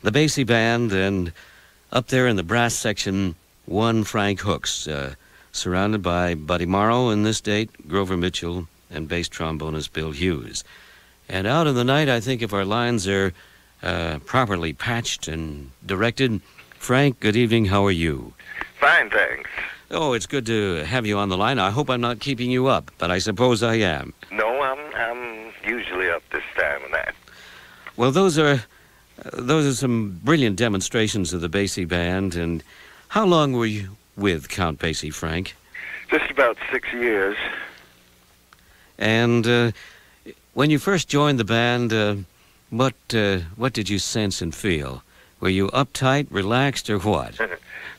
the Basie Band, and up there in the brass section, one Frank Hooks, surrounded by Buddy Morrow in this date, Grover Mitchell, and bass trombonist Bill Hughes. And out in the night, I think if our lines are properly patched and directed. Frank, good evening. How are you? Fine, thanks. Oh, it's good to have you on the line. I hope I'm not keeping you up, but I suppose I am. No, I'm usually up this time of night. Well, those are some brilliant demonstrations of the Basie Band. And how long were you with Count Basie, Frank? Just about 6 years. And when you first joined the band, what did you sense and feel? Were you uptight, relaxed, or what?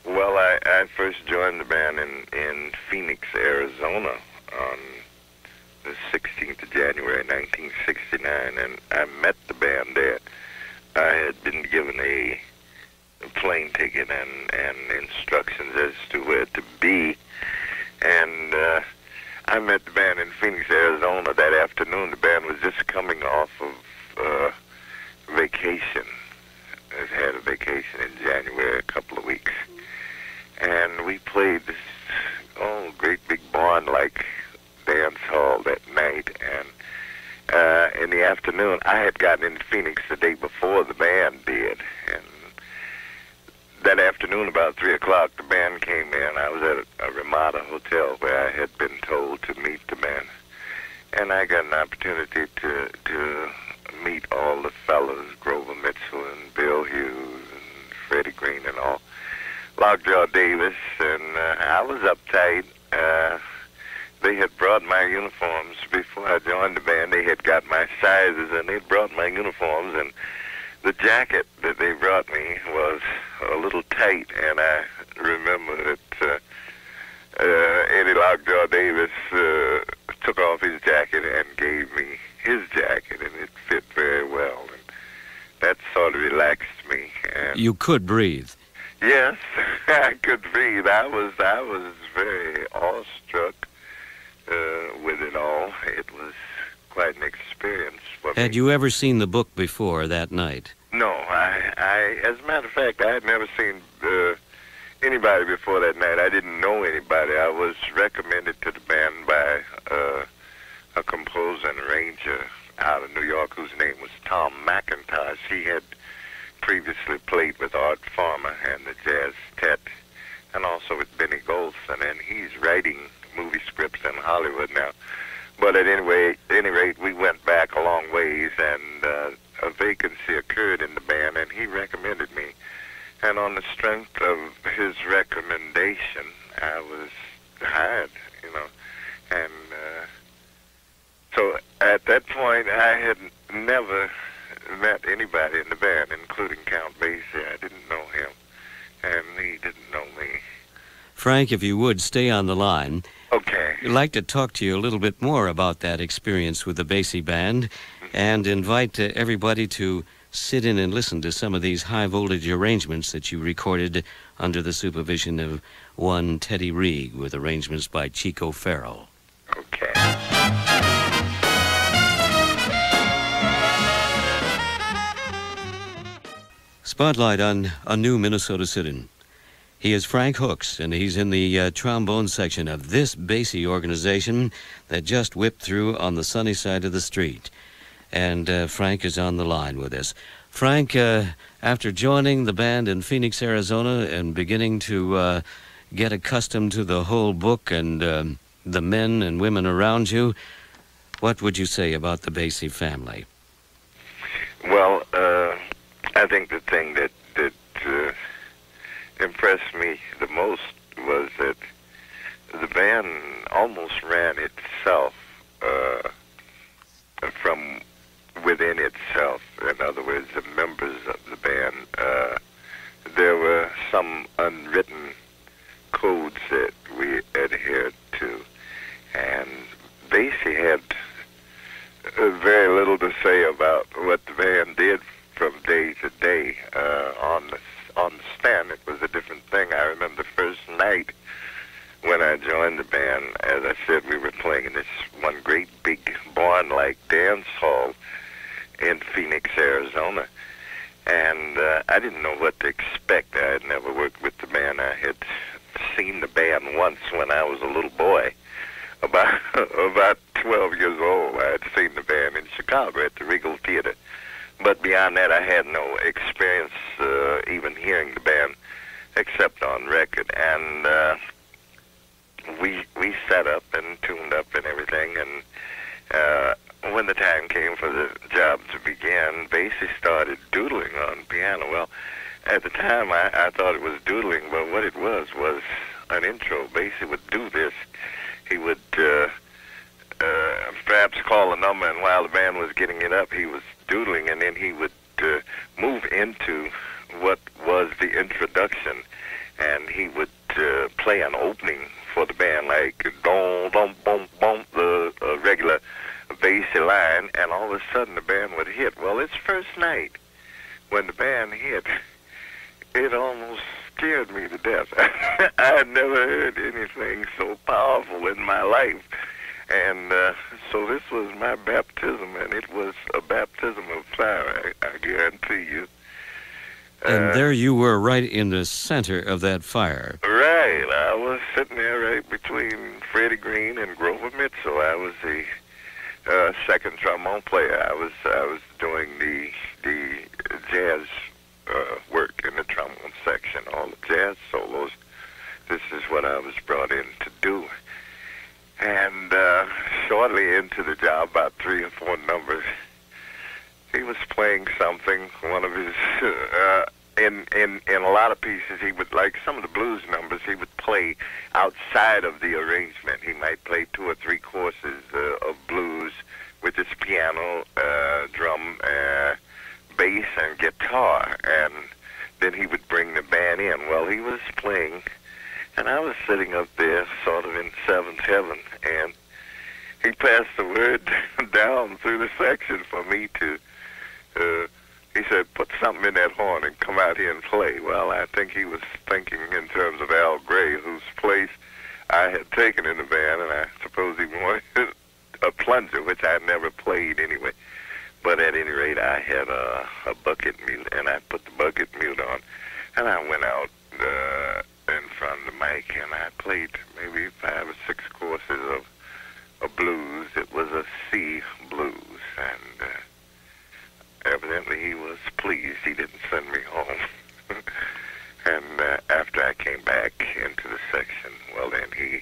Well, I first joined the band in Phoenix, Arizona on the 16th of January, 1969, and I met the band there. I had been given a plane ticket and instructions as to where to be, and I met the band in Phoenix, Arizona that afternoon. The band was just coming off of vacation. It had a vacation in January, a couple of weeks. And we played this, great big barn-like dance hall that night. And in the afternoon, I had gotten into Phoenix the day before the band did. And that afternoon, about 3 o'clock, the band came in. I was at a Ramada hotel where I had been told to meet the band. And I got an opportunity to meet all the fellas, Grover Mitchell and Bill Hughes and Freddie Green and all, Lockjaw Davis, and I was uptight. They had brought my uniforms before I joined the band. They had got my sizes, and they brought my uniforms, and the jacket that they brought me was a little tight, and I remember that Eddie Lockjaw Davis took off his jacket and gave me his jacket, and it fit very well, and that sort of relaxed me. And you could breathe. Yes, I could breathe. I was very awestruck with it all. It was quite an experience for me. Had you ever seen the book before that night? No, I as a matter of fact, I had never seen anybody before that night. I didn't know anybody. I was recommended to the band by a composer and arranger out of New York whose name was Tom McIntosh. He had previously played with Art Farmer and the Jazz Tet, and also with Benny Golson, and he's writing movie scripts in Hollywood now. But at any rate, we went back a long ways, and a vacancy occurred in the band, and he recommended me. And on the strength of his recommendation, I was hired, and so at that point, I had never met anybody in the band, including Count Basie. I didn't know him, and he didn't know me. Frank, if you would, stay on the line. Okay. I'd like to talk to you a little bit more about that experience with the Basie Band and invite everybody to sit in and listen to some of these high-voltage arrangements that you recorded under the supervision of one Teddy Reeg with arrangements by Chico Farrell. Okay. Spotlight on a new Minnesota citizen. He is Frank Hooks, and he's in the trombone section of this Basie organization that just whipped through on the sunny side of the street. And Frank is on the line with us. Frank, after joining the band in Phoenix, Arizona, and beginning to get accustomed to the whole book and the men and women around you, what would you say about the Basie family? Well, I think the thing that impressed me the most was that the band almost ran itself from within itself. In other words, the members of the band, there were some unwritten codes that we adhered to, and Basie had very little to say about what the band did from day to day. On the stand, it was a different thing. I remember the first night when I joined the band, as I said, we were playing in this one great big barn-like dance hall in Phoenix, Arizona. And I didn't know what to expect. I had never worked with the band. I had seen the band once when I was a little boy, about 12 years old. I had seen the band in Chicago at the Regal Theater. But beyond that, I had no experience even hearing the band except on record. And we set up and tuned up and everything. And when the time came for the job to begin, Basie started doodling on piano. Well, at the time, I thought it was doodling, but what it was an intro. Basie would do this. He would perhaps call a number, and while the band was getting it up, he was doodling, and then he would move into what was the introduction, and he would play an opening for the band, like dum dum bum bum, the regular Basie line, and all of a sudden the band would hit. Well, its first night when the band hit, it almost scared me to death. I had never heard anything so powerful in my life. And so this was my baptism, and it was a baptism of fire, I guarantee you. And there you were, right in the center of that fire. Right. I was sitting there right between Freddie Green and Grover Mitchell. I was the second trombone player. I was doing the jazz work in the trombone section, all the jazz solos. This is what I was brought in to do. And shortly into the job, about 3 or 4 numbers, he was playing something. One of his in a lot of pieces, he would, like some of the blues numbers, he would play outside of the arrangement. He might play 2 or 3 courses of blues with his piano, drum, bass, and guitar, and then he would bring the band in. Well, he was playing, and I was sitting up there sort of in 7th heaven, and he passed the word down through the section for me to, he said, put something in that horn and come out here and play. Well, I think he was thinking in terms of Al Gray, whose place I had taken in the band, and I suppose he wanted a plunger, which I never played anyway. But at any rate, I had a bucket mute, and I put the bucket mute on, and I went out in front of the mic, and I played maybe 5 or 6 courses of blues. It was a C blues, and evidently he was pleased. He didn't send me home. And after I came back into the section, well, then he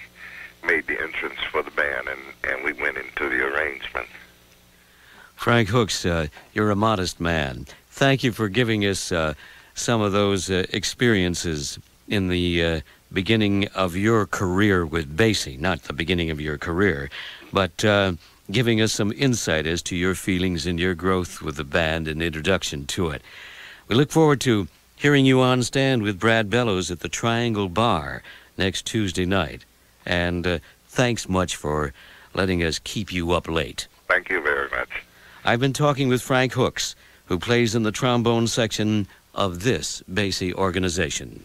made the entrance for the band, and we went into the arrangement. Frank Hooks, you're a modest man. Thank you for giving us some of those experiences in the beginning of your career with Basie. Not the beginning of your career, but giving us some insight as to your feelings and your growth with the band and introduction to it. We look forward to hearing you on stand with Brad Bellows at the Triangle Bar next Tuesday night. And thanks much for letting us keep you up late. Thank you very much. I've been talking with Frank Hooks, who plays in the trombone section of this Basie organization.